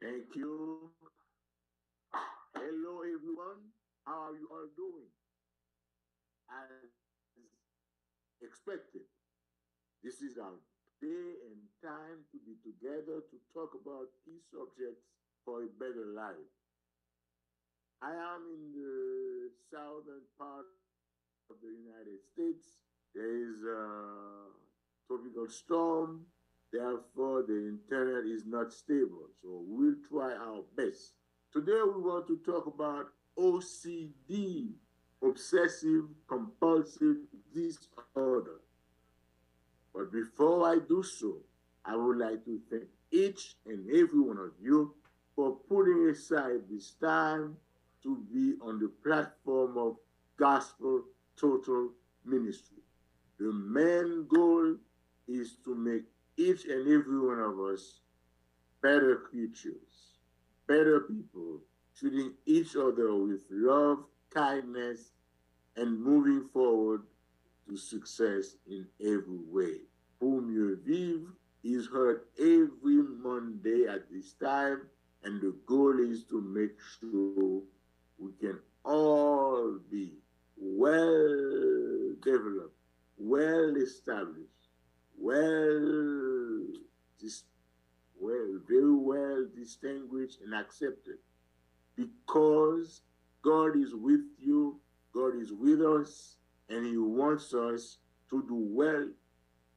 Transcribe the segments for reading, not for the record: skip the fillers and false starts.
Thank you. Hello, everyone. How are you all doing? As expected, this is our day and time to be together to talk about key subjects for a better life. I am in the southern part of the United States. There is a tropical storm, therefore, the internet is not stable. So we'll try our best. Today, we want to talk about OCD, obsessive compulsive disorder. But before I do so, I would like to thank each and every one of you for putting aside this time to be on the platform of Gospel Total Ministry. The main goal is to make each and every one of us better creatures, better people, treating each other with love, kindness, and moving forward to success in every way. Pour mieux vivre is heard every Monday at this time, and the goal is to make sure we can all be well developed, well established, well, very well distinguished and accepted because God is with you, God is with us, and He wants us to do well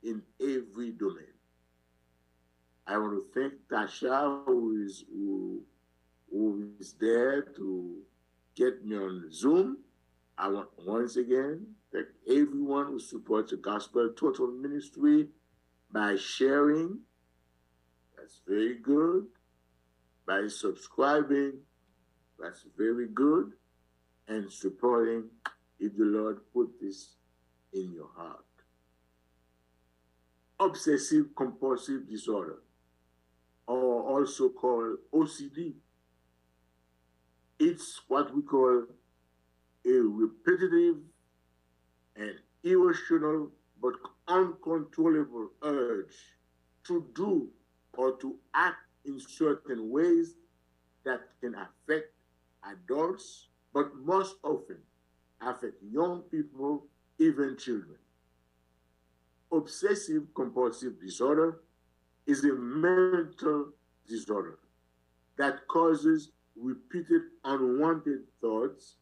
in every domain. I want to thank Tasha, who is there to get me on Zoom. I want once again thank everyone who supports the Gospel Total Ministry by sharing. That's very good. By subscribing. That's very good. And supporting if the Lord put this in your heart. Obsessive compulsive disorder, or also called OCD. It's what we call a repetitive and irrational but uncontrollable urge to do or to act in certain ways that can affect adults, but most often affect young people, even children. Obsessive compulsive disorder is a mental disorder that causes repeated unwanted thoughts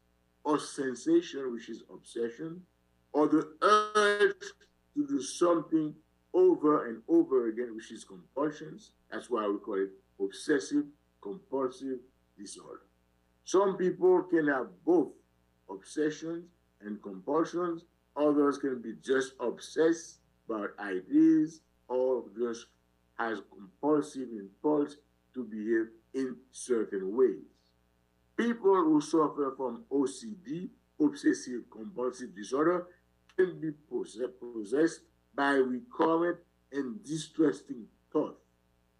or sensation, which is obsession, or the urge to do something over and over again, which is compulsions. That's why we call it obsessive compulsive disorder. Some people can have both obsessions and compulsions. Others can be just obsessed about ideas or just has compulsive impulse to behave in certain ways. People who suffer from OCD, obsessive compulsive disorder, can be possessed by recurrent and distressing thoughts,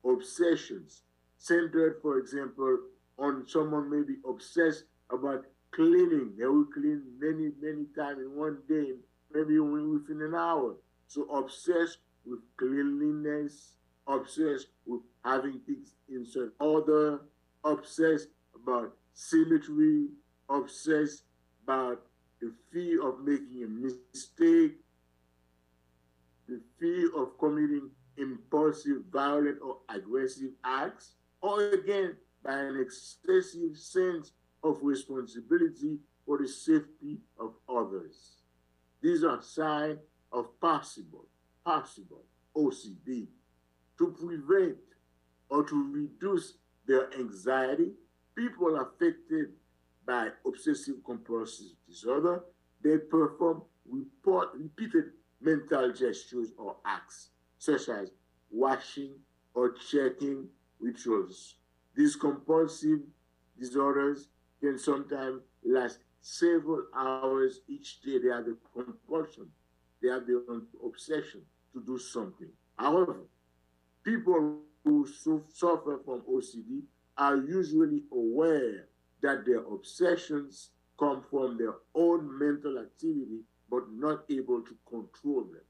obsessions, centered, for example, on someone may be obsessed about cleaning. They will clean many, many times in one day, maybe within an hour. So obsessed with cleanliness, obsessed with having things in certain order, obsessed about symmetry, obsessed about the fear of making a mistake, the fear of committing impulsive, violent, or aggressive acts, or again, by an excessive sense of responsibility for the safety of others. These are signs of possible OCD. To prevent or to reduce their anxiety, people affected by obsessive compulsive disorder, they perform repeated mental gestures or acts, such as watching or checking rituals. These compulsive disorders can sometimes last several hours each day. They have the compulsion, they have the obsession to do something. However, people who suffer from OCD are usually aware that their obsessions come from their own mental activity, but not able to control them.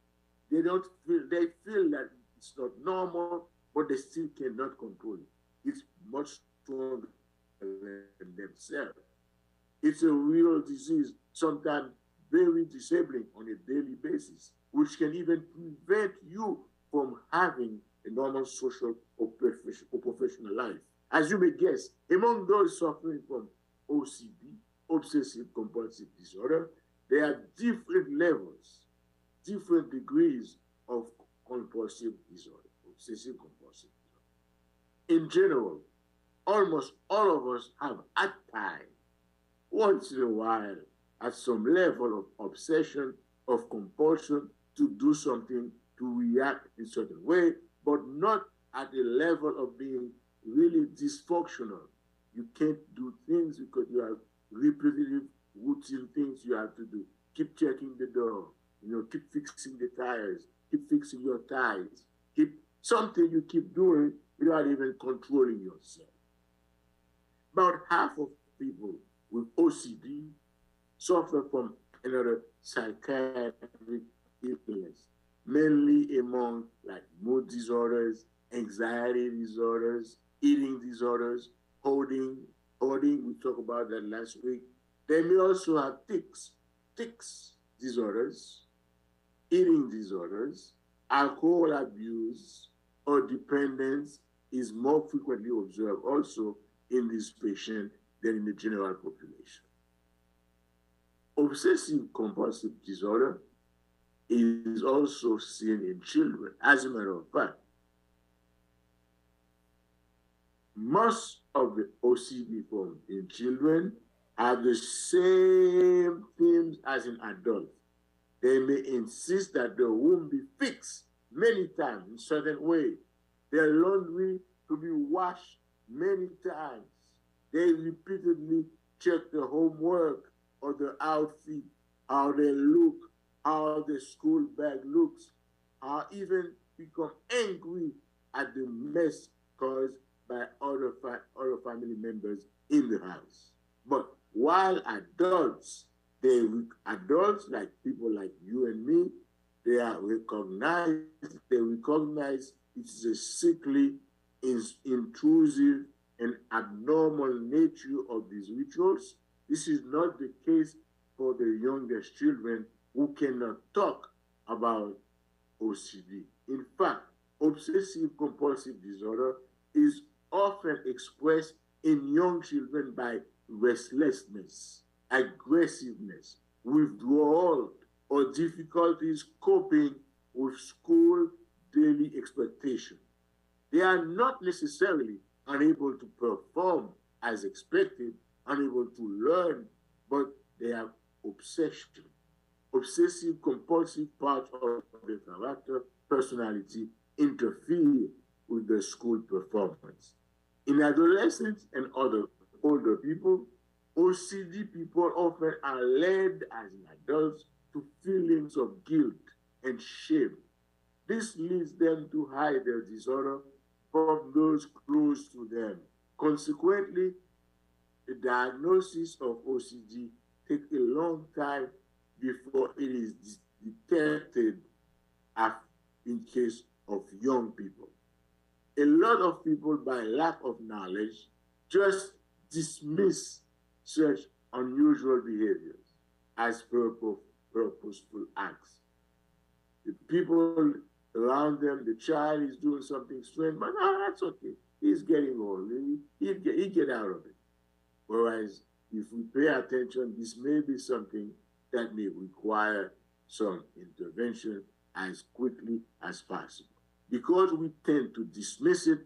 They feel that it's not normal, but they still cannot control it. it's much stronger than themselves. It's a real disease, sometimes very disabling on a daily basis, which can even prevent you from having a normal social or professional life. As you may guess, among those suffering from OCD, obsessive compulsive disorder, there are different levels, different degrees of compulsive disorder, obsessive compulsive disorder. In general, almost all of us have at times, once in a while, at some level of obsession, of compulsion to do something, to react in a certain way, but not at a level of being really dysfunctional. You can't do things because you have repetitive, routine things you have to do. Keep checking the door, keep fixing the tires, keep fixing your ties, keep something you keep doing without even controlling yourself. About half of people with OCD suffer from another psychiatric illness, mainly among like mood disorders, anxiety disorders, eating disorders, hoarding. We talked about that last week. They may also have tics disorders, eating disorders, alcohol abuse, or dependence is more frequently observed also in this patient than in the general population. Obsessive compulsive disorder is also seen in children. As a matter of fact, most of the OCD forms in children have the same themes as in adults. They may insist that the room be fixed many times in certain way. Their laundry to be washed many times. They repeatedly check the homework or the outfit, how they look, how the school bag looks, how even become angry at the mess caused by other family members in the house. But while adults like people like you and me, they recognize it's a sickly, intrusive, and abnormal nature of these rituals. This is not the case for the youngest children who cannot talk about OCD. In fact, obsessive compulsive disorder is often expressed in young children by restlessness, aggressiveness, withdrawal, or difficulties coping with school daily expectation. They are not necessarily unable to perform as expected, unable to learn, but they have obsession. Obsessive compulsive parts of the character, personality interfere with the school performance. In adolescents and other older people, OCD people often are led as adults to feelings of guilt and shame. This leads them to hide their disorder from those close to them. Consequently, the diagnosis of OCD takes a long time before it is detected in case of young people. A lot of people, by lack of knowledge, just dismiss such unusual behaviors as purposeful acts. The people around them, the child is doing something strange, but no, that's okay. He's getting old. He'll get out of it. Whereas if we pay attention, this may be something that may require some intervention as quickly as possible. Because we tend to dismiss it,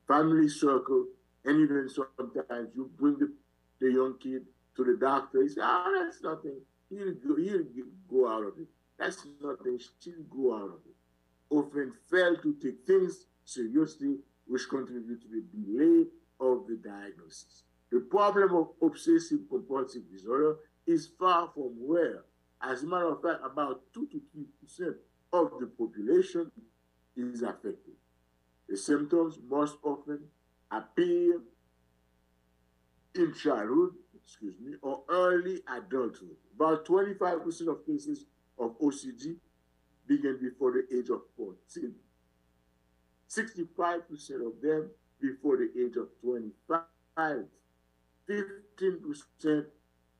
family circle, and even sometimes you bring the young kid to the doctor, he says, that's nothing. He'll go out of it. That's nothing. She'll go out of it. Often fail to take things seriously, which contribute to the delay of the diagnosis. The problem of obsessive compulsive disorder is far from rare. As a matter of fact, about 2 to 3% of the population is affected. The symptoms most often appear in childhood, or early adulthood. About 25% of cases of OCD begin before the age of 14. 65% of them before the age of 25, 15%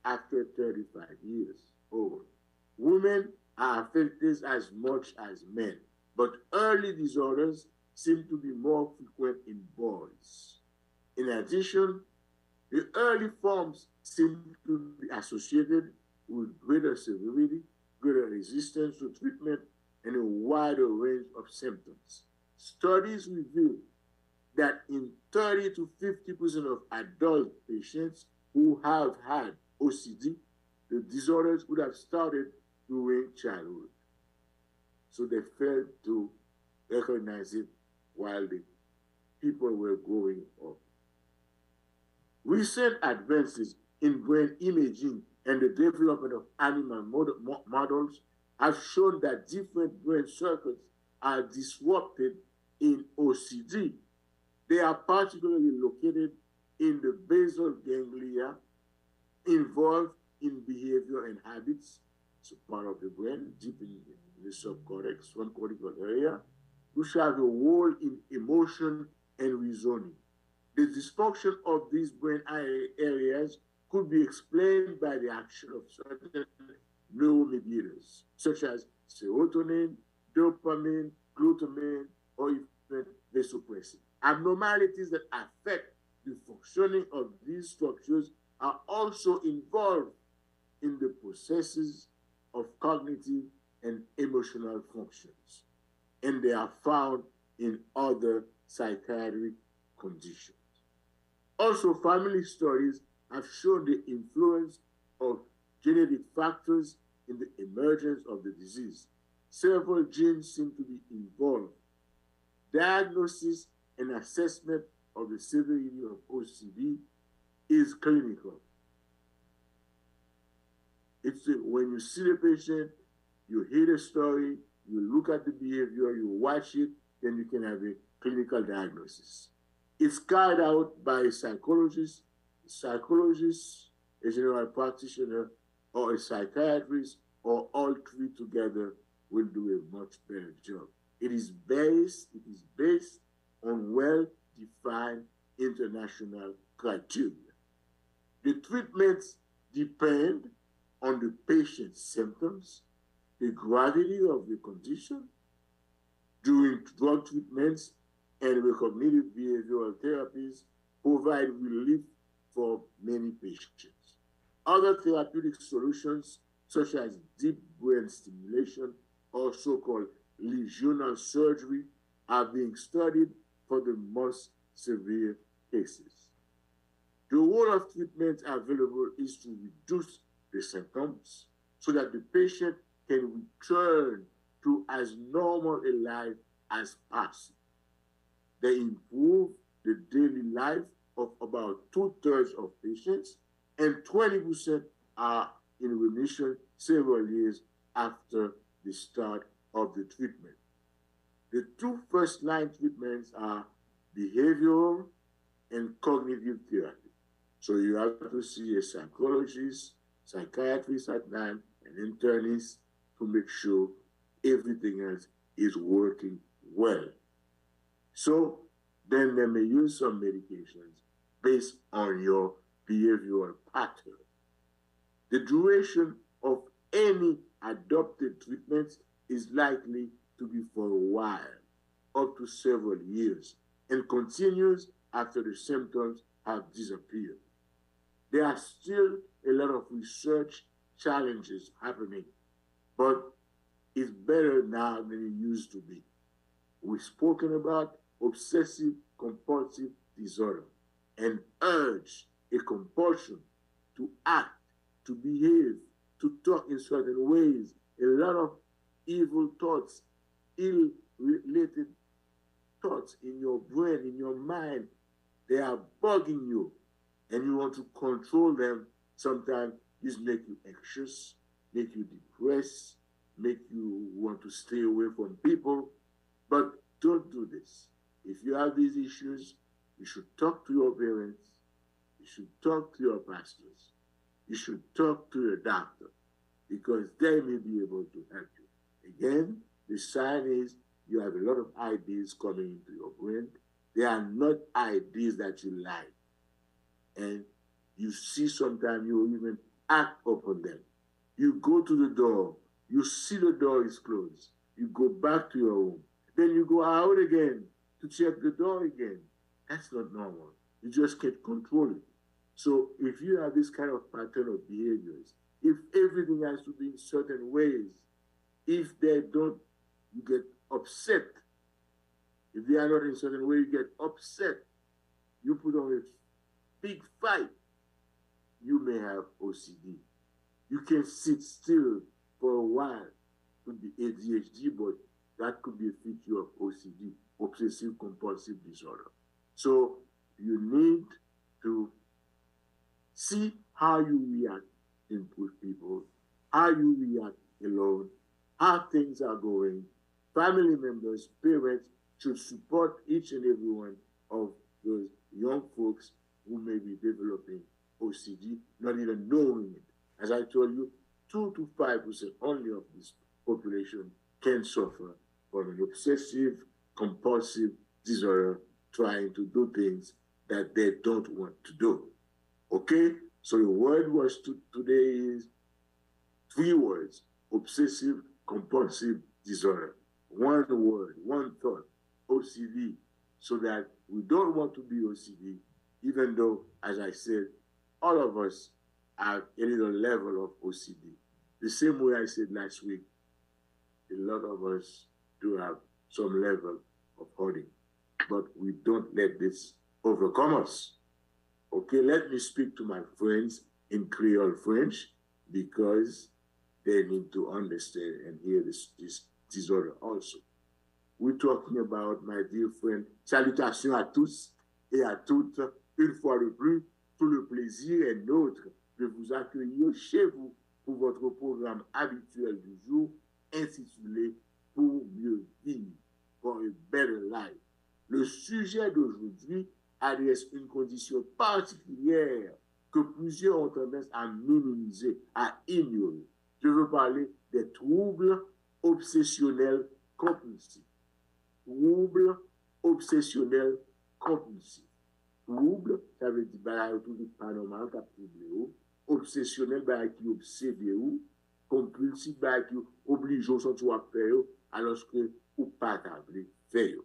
after 35 years old. Women are affected as much as men, but early disorders seem to be more frequent in boys. In addition, the early forms seem to be associated with greater severity, greater resistance to treatment, and a wider range of symptoms. Studies reveal that in 30 to 50% of adult patients who have had OCD, the disorders would have started during childhood. So they failed to recognize it while the people were growing up. Recent advances in brain imaging and the development of animal models have shown that different brain circuits are disrupted in OCD. They are particularly located in the basal ganglia involved in behavior and habits, so part of the brain, deep in the subcortex, frontal area, which have a role in emotion and reasoning. The dysfunction of these brain areas could be explained by the action of certain neuromediators, such as serotonin, dopamine, glutamine, or even vasopressin. Abnormalities that affect the functioning of these structures are also involved in the processes of cognitive and emotional functions, and they are found in other psychiatric conditions. Also, family studies have shown the influence of genetic factors in the emergence of the disease. Several genes seem to be involved. Diagnosis and assessment of the severity of OCD is clinical. It's when you see the patient, you hear the story, you look at the behavior, you watch it, then you can have a clinical diagnosis. It's carried out by a psychologist, a general practitioner, or a psychiatrist, or all three together will do a much better job. It is based on well-defined international criteria. The treatments depend on the patient's symptoms, the gravity of the condition. During drug treatments and cognitive behavioral therapies provide relief for many patients. Other therapeutic solutions, such as deep brain stimulation or so-called lesional surgery, are being studied for the most severe cases. The role of treatment available is to reduce the symptoms so that the patient can return to as normal a life as possible. They improve the daily life of about 2/3 of patients, and 20% are in remission several years after the start of the treatment. The two first-line treatments are behavioral and cognitive therapy. So you have to see a psychologist, psychiatrist at night, an internist to make sure everything else is working well. So then they may use some medications based on your behavioral pattern. The duration of any adopted treatment is likely to be for a while, up to several years, and continues after the symptoms have disappeared. There are still a lot of research challenges happening, but it's better now than it used to be. We've spoken about obsessive compulsive disorder, an urge, a compulsion to act, to behave, to talk in certain ways, a lot of evil thoughts, ill-related thoughts in your brain, in your mind. They are bugging you, and you want to control them. Sometimes this make you anxious, make you depressed, make you want to stay away from people. But don't do this. If you have these issues, you should talk to your parents, you should talk to your pastors, you should talk to your doctor, because they may be able to help you. Again, the sign is you have a lot of ideas coming into your brain. They are not ideas that you like. And you see sometimes you even act upon them. You go to the door, you see the door is closed, you go back to your room, then you go out again to check the door again. That's not normal. You just can't control it. So if you have this kind of pattern of behaviors, if everything has to be in certain ways, if they don't, you get upset. If they are not in a certain way, you get upset. You put on a big fight. You may have OCD. You can sit still for a while. It could be ADHD, but that could be a feature of OCD, Obsessive Compulsive Disorder. So you need to see how you react with people, how you react alone, how things are going. Family members, parents should support each and every one of those young folks who may be developing OCD, not even knowing it. As I told you, 2 to 5% only of this population can suffer from an obsessive compulsive disorder, trying to do things that they don't want to do. Okay? So the word was today is 3 words: obsessive compulsive disorder. 1 word, 1 thought, OCD, so that we don't want to be OCD, even though, as I said, all of us have a little level of OCD. The same way I said last week, a lot of us do have some level of hoarding, but we don't let this overcome us. Okay, let me speak to my friends in Creole French, because they need to understand and hear this disorder also. We're talking about, my dear friend, salutations à tous et à toutes, une fois de plus, tout le plaisir est nôtre de vous accueillir chez vous pour votre programme habituel du jour, intitulé Pour mieux vivre, for a better life. Le sujet d'aujourd'hui adresse une condition particulière que plusieurs ont tendance à minimiser, à ignorer. Je veux parler des troubles obsessionnels compulsifs. Troubles obsessionnels compulsifs. Trouble, ça veut dire bah tout le paranormal qui trouble, obsessionnel bah qui obsédé ou, compulsif bah qui oblige au sens à faire alors que ou pas capable faire.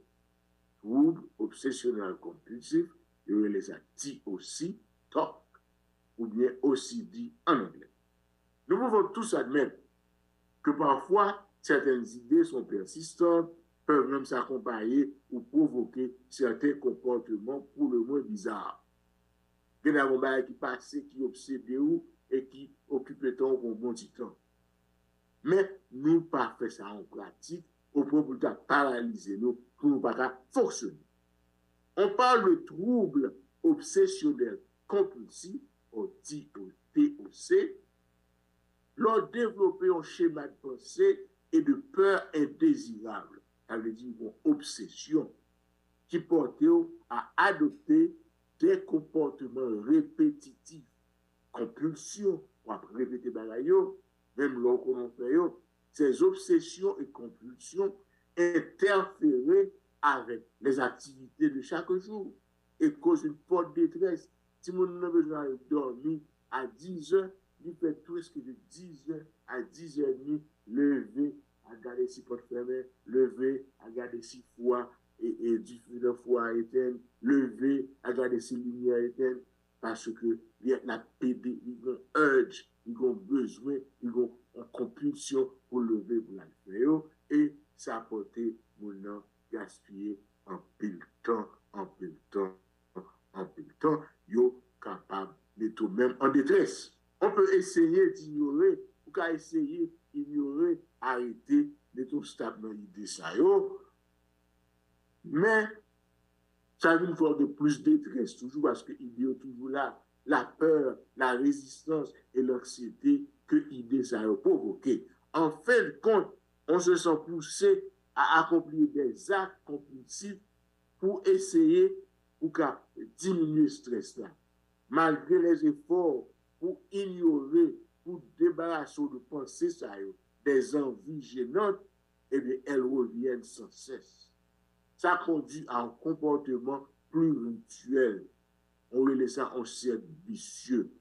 Trouble obsessionnel compulsif, il y a les TOC, TOC, ou bien OCD en anglais. Nous pouvons tous admettre que parfois certaines idées sont persistantes, peuvent même s'accompagner ou provoquer certains comportements pour le moins bizarres. Il y a des gens qui passent, qui obsédent et qui occupent ton bon temps. Mais nous ne pas faire ça en pratique au point de paralyser nous pour ne pas fonctionner. On parle de troubles obsessionnels compulsifs, ou TOC, l'ont développé un schéma de pensée et de peur indésirable. Ça veut dire une obsession qui porte à adopter des comportements répétitifs, compulsions, on va répéter bagayo, même lorsqu'on fait ces obsessions et compulsions interférer avec les activités de chaque jour et causent une forte détresse. Si on a besoin de dormir à 10 heures, il fait presque de 10 heures à 10h30, lever, à garder si portes fermées, lever, à garder si foie et du feu de foie éteint, lever, à garder si lumière éteinte, parce que il y a la PD, ils ont urge, ils ont besoin, ils ont une compulsion pour lever pour la faire, et ça apporte mon gaspiller en pile temps, yo capable de tout même en détresse. On peut essayer d'ignorer, ou qu'à essayer d'ignorer, arrêter de tout stable dans l'idée ça yo, mais ça vient une fois de plus de détresse, toujours parce que l'idée est toujours là, la peur, la résistance et l'anxiété que l'idée ça a provoqué. En fin de compte, on se sent poussé à accomplir des actes compulsifs pour essayer ou qu'à diminuer le stress là. Malgré les efforts pour ignorer, pour débarrasser de penser ça, des envies gênantes, eh bien, elles reviennent sans cesse. Ça conduit à un comportement plus rituel. On laisse ça en cercle vicieux.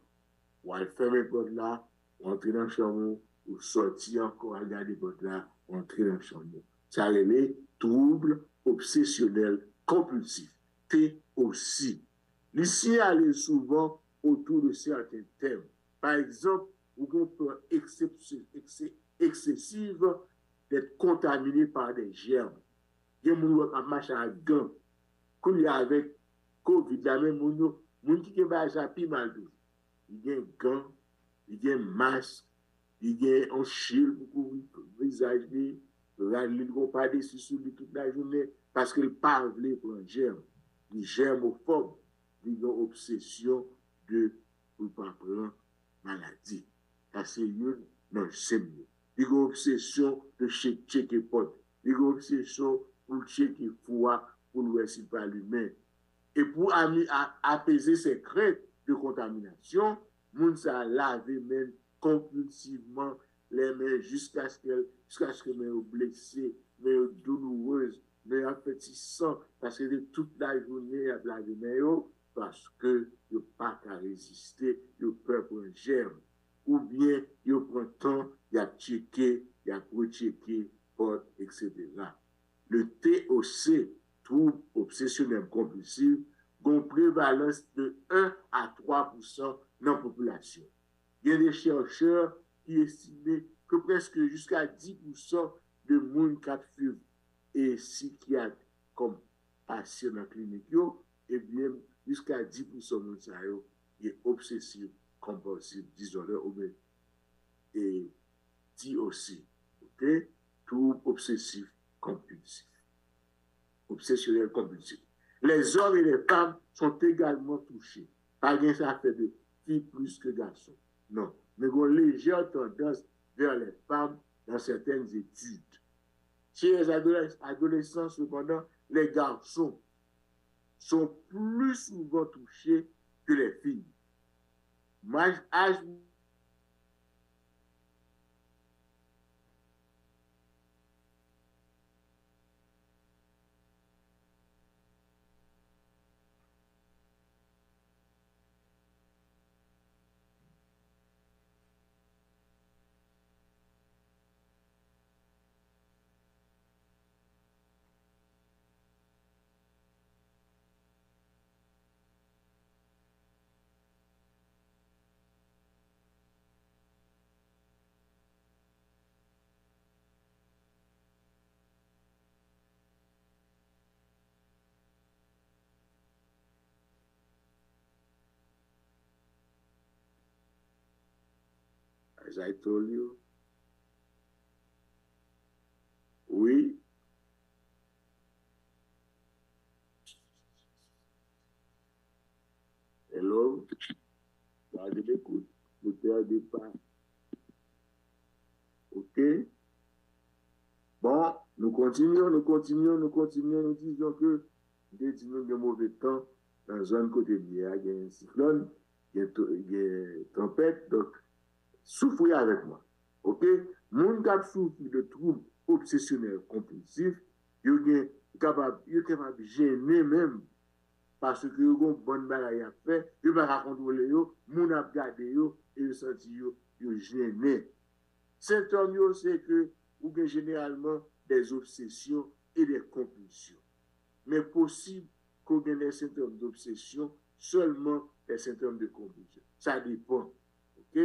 On va fermer porte là, on entre dans la chambre, ou sortir encore, regarder porte là, on entre dans la chambre. Ça les troubles obsessionnels compulsifs. TOC. Il signale souvent autour de certains thèmes. Par exemple, vous avez peur excessive d'être contaminé par des germes. Il y a des gens qui marchent à gants. Comme il y a avec COVID, il y a même des gens qui ont plus mal. Il y a un gant, il y a un masque, il y a un shield pour couvrir le visage. Il ne vont pas dessus sur lui toute la journée parce qu'il parle pour un germe. Il est germophobe. Il y a une obsession de ne pas prendre maladie. Ça, c'est une, non, c'est mieux. Il y a une obsession de checker pote. Il y a une obsession pour checker foi, pour le récit par l'humain. Et pour apaiser ses craintes de contamination, moun sa laver même compulsivement les mains jusqu'à ce que les mains soient blessées, mais douloureuses, mais en petit sang, parce que toute la journée, il y a de la main, parce que il n'y a pas qu'à résister, il y a peur pour un germe. Ou bien, il prend temps, il y a checké, il y a rechecké, porte, etc. Le TOC, trouble obsessionnel compulsif, a une prévalence de 1 à 3% dans la population. Il y a des chercheurs qui estiment que presque jusqu'à 10% de monde qui suivent et psychiatre comme patient dans la clinique, et bien jusqu'à 10% de ça est obsessive compulsive disorder et TOC, ok? Trouble obsessif compulsif, obsessionnel compulsif. Les hommes et les femmes sont également touchés. Pas bien ça fait de filles plus que garçons. Non. Mais il y a une légère tendance vers les femmes dans certaines études. Chez les adolescents, cependant, les garçons sont plus souvent touchés que les filles. Âge as I told you. Oui. Hello. Gardez l'écoute. Ne perdez pas. OK? Bon, nous continuons. Nous disons que nous disons de mauvais temps dans la zone côté de l'IA. Il y a un cyclone, il y a une tempête. Donc, souffrez avec moi. OK? Moun qui souffre de troubles obsessionnels compulsifs, il est capable de gêner même parce que vous avez une bonne bagaille à faire, vous ne pouvez pas contrôler, moun a gardé et vous senti gêné. Symptômes, c'est que vous avez généralement des obsessions et des compulsions. Mais possible qu'on ait des symptômes d'obsession, seulement des symptômes de compulsion. Ça dépend. OK?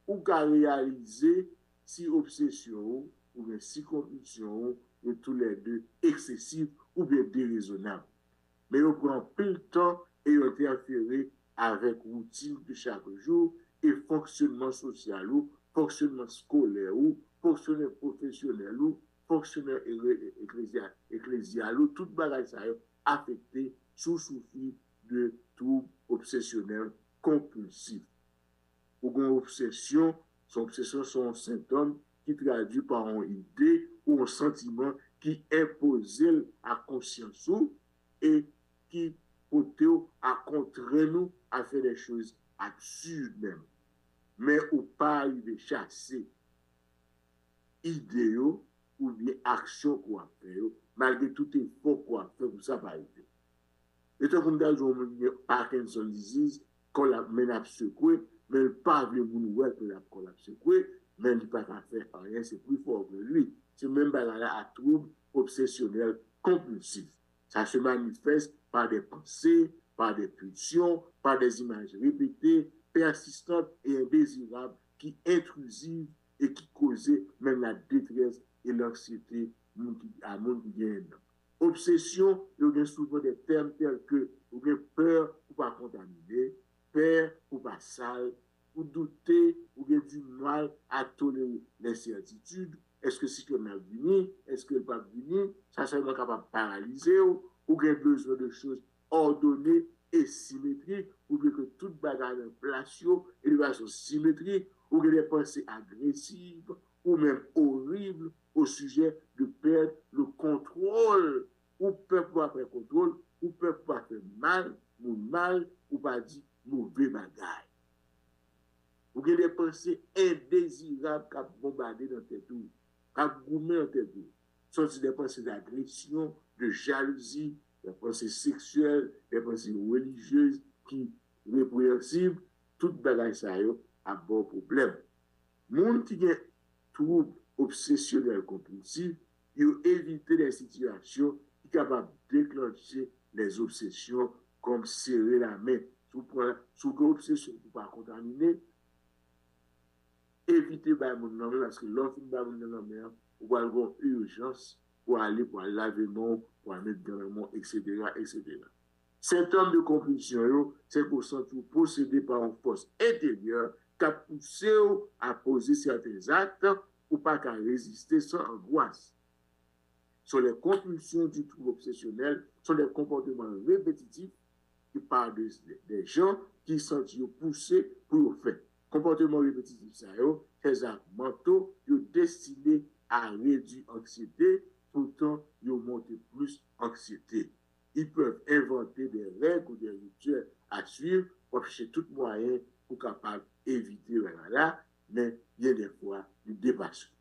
Ou qu'à réaliser si obsession ou bien si compulsion ou tous les deux excessifs ou bien déraisonnables. Mais on prend plus de temps et on interfère avec routine de chaque jour et fonctionnement social ou fonctionnement scolaire ou fonctionnement professionnel ou fonctionnement ecclésial ou toute bagage ça affecté sous souffle de troubles obsessionnels compulsifs. Ou une obsession, son obsession sont un symptôme qui traduit par une idée ou un sentiment qui impose à conscience et qui peut à contrer nous à faire des choses absurdes même. Mais ou pas arriver chasser idéaux ou bien action qu'on a fait, malgré tout effort qu'on a fait pour ça pas arriver. Et tant qu'on a Parkinson disease, qu'on a mené secoué, mais le pas veut nous qu'on a secoué, mais il ne peut pas faire rien, c'est plus fort que lui. C'est même là à trouble obsessionnel compulsif. Ça se manifeste par des pensées, par des pulsions, par des images répétées, persistantes et indésirables qui intrusives et qui causaient même la détresse et l'anxiété à monde qui gagne. Obsession, il y a souvent des termes tels que peur ou pas contaminer, peur ou pas sale, ou douter, ou bien du mal à tolérer l'incertitude. Est-ce que si on a venu, est-ce qu'elle va venir, ça seulement capable de paralyser ou bien besoin de choses ordonnées et symétriques, ou bien que toute bagarre en place et de façon symétrique, ou bien des pensées agressives, ou même horribles au sujet de perdre le contrôle, ou peur pour faire contrôle, ou peur pour faire mal, ou pas dire mauvais bagaille. Ou bien des pensées indésirables qui bombardé dans tes tours, qui gourmé dans tes tours. Ce sont des pensées d'agression, de jalousie, des pensées sexuelles, des pensées religieuses qui répréhensibles, toute bagaille ça a bon problème. Moun qui a trouble obsessionnel compulsif, il éviter des situations qui sont capables de déclencher les obsessions comme serrer la main. Sous l'obsession pour ne pas contaminer, éviter mon nom parce que l'autre mon nom ou avoir urgence pour aller laver mon pour mettre dans le monde, etc., etc. Symptômes de compulsion, c'est qu'on sent possédé par une force intérieure qui a poussé à poser certains actes ou pas qu'à résister sans angoisse. Sur les compulsions du trouble obsessionnel, sont des comportements répétitifs qui parlent des gens qui sont poussés pour le faire. Comportement répétitif, ces actes mentaux, destinés à réduire l'anxiété, pourtant, ils montent plus l'anxiété. Ils peuvent inventer des règles ou des rituels à suivre pour chercher tout moyen pour capable d'éviter là, mais il y a des fois du dépassement.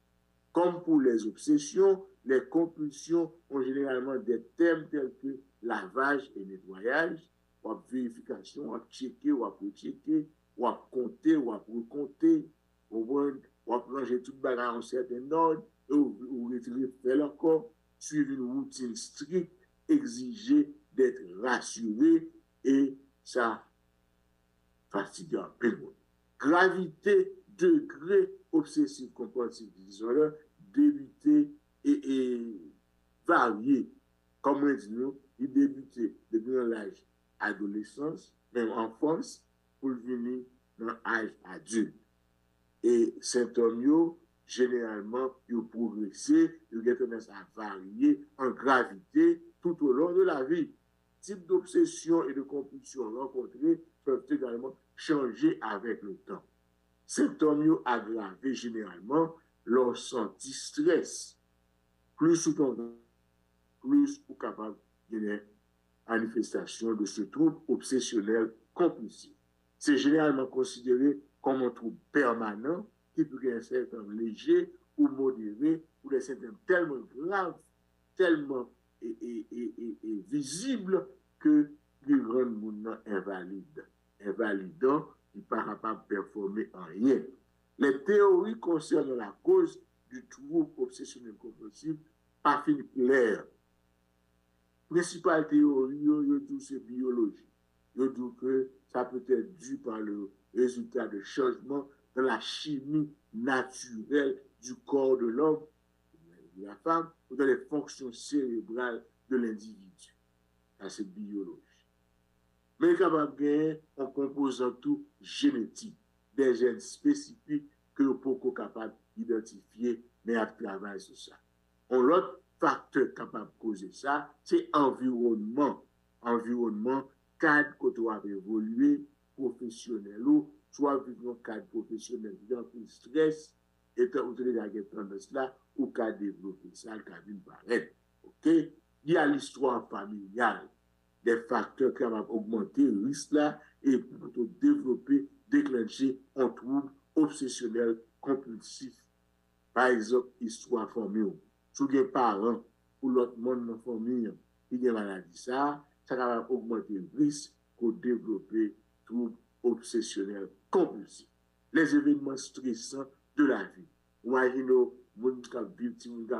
Comme pour les obsessions, les compulsions ont généralement des thèmes tels que lavage et nettoyage, ou vérification, ou checker, ou rechecker, ou compter, ou recompter, ou ranger toute bagarre en certain ordre, ou retirer faire encore, suivre une routine stricte, exiger d'être rassuré, et ça fatigue un peu. Gravité, degré obsessif compulsif disorder, débuté et varié. Comme on dit, il débutait depuis l'âge adolescence, même enfance, pour venir dans l'âge adulte. Et symptômes, généralement, ils progressé, ils ont tendance à varier en gravité tout au long de la vie. Type d'obsession et de compulsion rencontrés peuvent également changer avec le temps. Symptômes aggravés généralement lorsqu'on stress. Plus souvent, plus ou capable de manifestation de ce trouble obsessionnel compulsif. C'est généralement considéré comme un trouble permanent qui peut être un symptôme léger ou modéré ou des symptômes tellement graves, tellement visibles que les rend monde invalide. Invalidant, il n'est pas capable de performer en rien. Les théories concernant la cause du trouble obsessionnel compulsif pas fin clair. Principale théorie, c'est biologie. Je dis que ça peut être dû par le résultat de changements dans la chimie naturelle du corps de l'homme, de la femme, ou dans les fonctions cérébrales de l'individu. Ça, c'est biologie. Mais il est capable de gagner en composant tout génétique, des gènes spécifiques que nous pouvons capable d'identifier, mais à travailler sur ça. L'autre facteur capable de causer ça, c'est environnement. Environnement, cadre que tu as évolué, professionnel, ou soit vivre un cadre professionnel, dans le stress, et tu as déjà tendance là, ou qu'à développer ça, qu'à vivre pareil. OK? Il y a l'histoire familiale, des facteurs qui vont augmenter le risque là, et pour développer, déclencher un trouble obsessionnel compulsif. Par exemple, histoire familiale. Sous les parents ou l'autre monde dans la famille qui a maladie ça, ça va augmenter le risque pour développer troubles obsessionnels compulsifs. Les événements stressants de la vie. Imaginez, moun qui vivent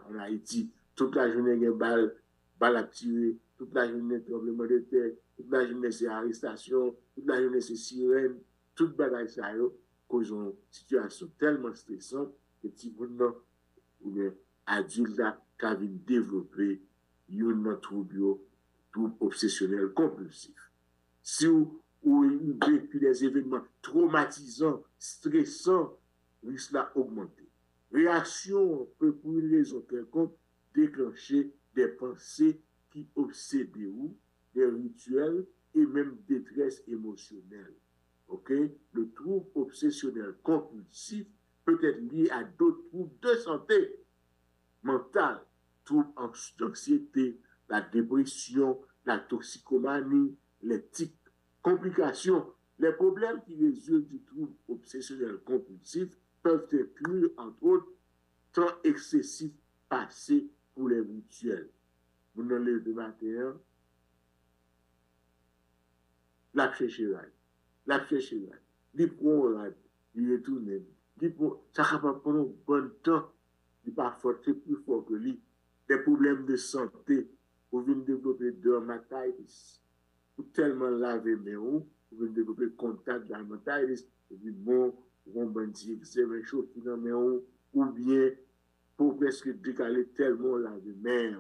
en Haïti, toute la journée, il y a balle à tirer, toute la journée, tremblement de terre, toute la journée, c'est arrestation, toute la journée, c'est sirène, toute bagaille ça, cause une situation tellement stressante que petit moun ou bien adulte qui a développé un trouble obsessionnel compulsif. Si vous vécu des événements traumatisants, stressants, risque là augmenter. Réaction peut, pour une raison quelconque, déclencher des pensées qui obsèdent ou des rituels et même détresse émotionnelle. Ok? Le trouble obsessionnel compulsif peut être lié à d'autres troubles de santé mentale, troubles d'anxiété, la dépression, la toxicomanie, les tics, complications. Les problèmes qui résultent du trouble obsessionnel compulsif peuvent inclure, entre autres, temps excessif passé pour les rituels. Vous n'en levez de matin, la chercherade, il prend il retourne, ça va prendre un bon temps, il va forcer plus fort que lui. Des problèmes de santé, vous venez développer dermatitis, ou tellement laver mes vous venez développer contact dermatitis, et puis bon, on va dire que c'est un chose qui dans mes ou bien pour presque décaler tellement laver mes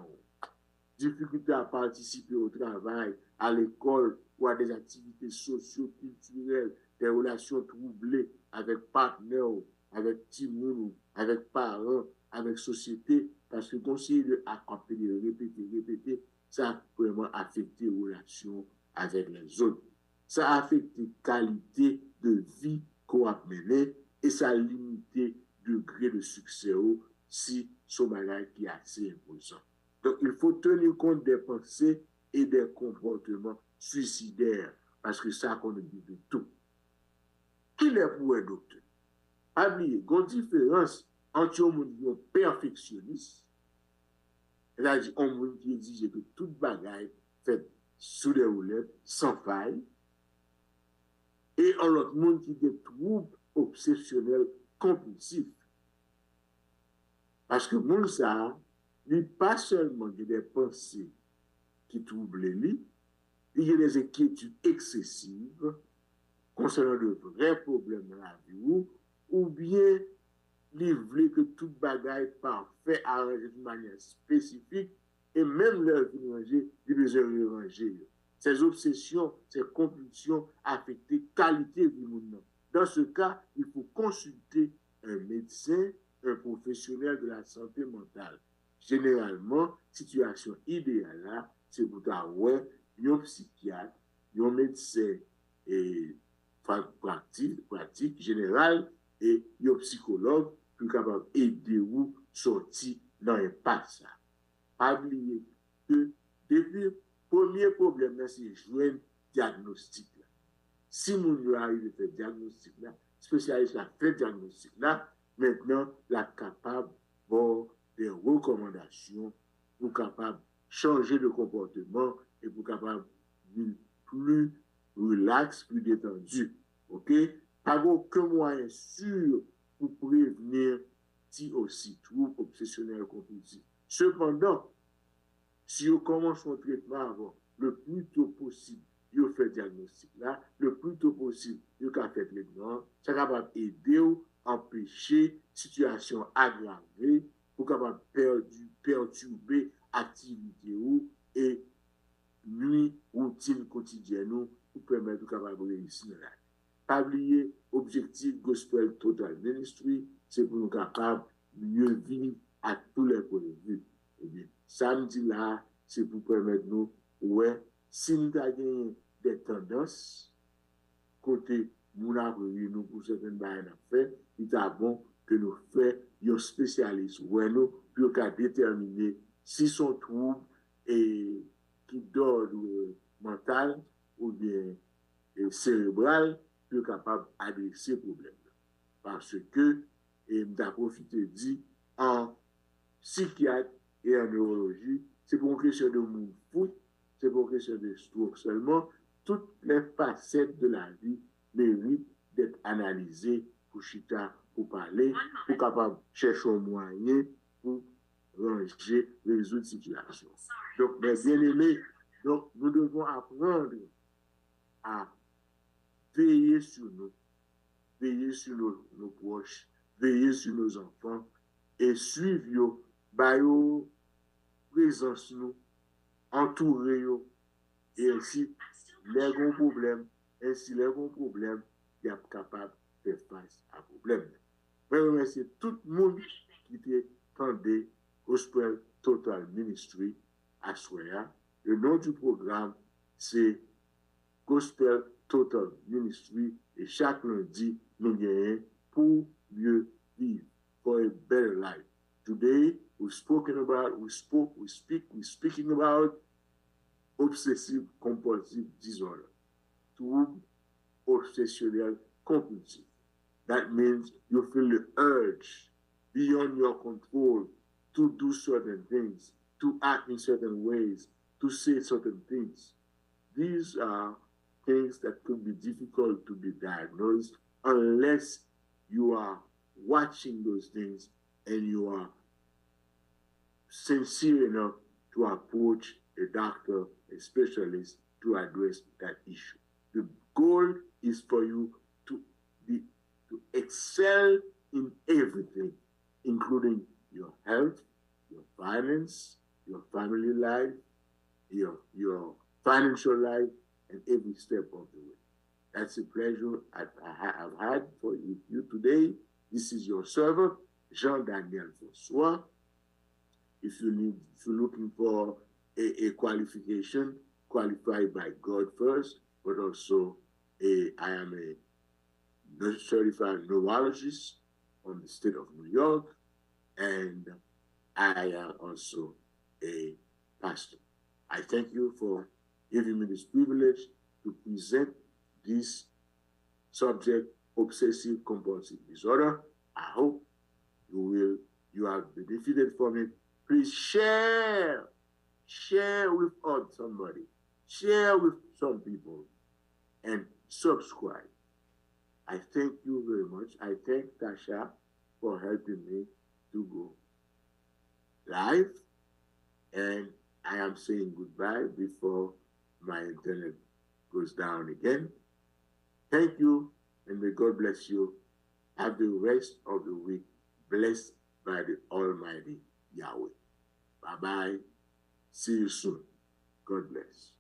difficulté à participer au travail, à l'école ou à des activités socio-culturelles, des relations troublées avec partenaires, avec timons, avec parents, avec société, parce que conseiller de accompagner, de répéter, ça a vraiment affecté les relations avec les autres. Ça a affecté la qualité de vie qu'on a menée et ça a limité le degré de succès si son bagage qui est assez imposant. Donc, il faut tenir compte des pensées et des comportements suicidaires, parce que ça, qu'on dit de tout. Qui est pour un docteur? Il y a une différence entre un monde perfectionniste, c'est-à-dire un monde qui exige que toute bagaille fait sous les roulettes, sans faille, et un autre monde qui a des troubles obsessionnels compulsifs. Parce que monde ça, il n'y a pas seulement des pensées qui troublent lui, il y a des inquiétudes excessives concernant de vrais problèmes dans la vie, ou bien il veut que tout bagaille parfait arrangé de manière spécifique, et même leur vie ranger, il besoin de ranger. Ces obsessions, ces compulsions affectent la qualité du monde. Dans ce cas, il faut consulter un médecin, un professionnel de la santé mentale. Généralement, situation idéale là, c'est pour avoir un psychiatre, un médecin et pratique générale et un psychologue pour capable aider vous sortir dans l'impasse. Pas oublier que depuis le premier problème, c'est jouer un diagnostic. Si vous arrivez à faire diagnostic là, spécialiste a fait diagnostic là, maintenant la capable d'avoir des recommandations pour capable changer de comportement et pour capable de plus relax, plus détendu. OK? Pas aucun moyen sûr pour prévenir si aussi trouble obsessionnel compulsif. Cependant, si vous commencez un traitement avant, le plus tôt possible, vous faites diagnostic là, le plus tôt possible, vous faites traitement, ça va aider à empêcher situation aggravée pour capable perturber activité et nuit routine quotidienne pour permettre de capable réussir là. Pas oublier objectif GOSPELTOTAL Ministry, c'est pour nous capables mieux vivre à tous les points de vue. Eh bien, samedi là, c'est pour permettre nous, ouais, si nous avons des tendances, côté nous avons nous pour certaines barrières à faire, il est bon que nous fassions un spécialiste, ouais, nous, pour déterminer si son trouble est qui d'ordre mental ou bien cérébral, pour capable d'adresser le problème. Parce que, et m'a profité dit, en psychiatre et en neurologie, c'est pour une question de monde fou, c'est pour question de stroke seulement. Toutes les facettes de la vie méritent d'être analysées pour chita, pour parler, pour capable chercher un moyen pour ranger, résoudre la situation. Donc, mes bien-aimés, donc, nous devons apprendre à veiller sur nous, veiller sur nos proches, veiller sur nos enfants et suivre eux, présence nous, entourer eux, et ainsi, les gros problèmes, il est capable de faire face à problème. Je remercie tout le monde qui était tendé Gospel Total Ministry à Soya. Le nom du programme, c'est Gospel Total Ministry, et chaque lundi, nous gagnons pour mieux vivre, for a better life. Today, we're speaking about obsessive compulsive disorder, trouble obsessionnel compulsive. That means you feel the urge beyond your control to do certain things, to act in certain ways, to say certain things. These are things that could be difficult to be diagnosed unless you are watching those things and you are sincere enough to approach a doctor, a specialist, to address that issue. The goal is for you to excel in everything, including your health, your finance, your family life, your financial life, and every step of the way. That's a pleasure I've had for you today. This is your servant, Jean-Daniel Francois. If you're looking for a qualification, qualified by God first, but also I am a certified neurologist from the state of New York, and I am also a pastor. I thank you for giving me this privilege to present this subject, obsessive compulsive disorder. I hope you have benefited from it. Please share with somebody, share with some people, and subscribe. I thank you very much. I thank CASHAPP for helping me to go live, and I am saying goodbye before my internet goes down again. Thank you, and may God bless you. Have the rest of the week blessed by the Almighty Yahweh. Bye-bye. See you soon. God bless.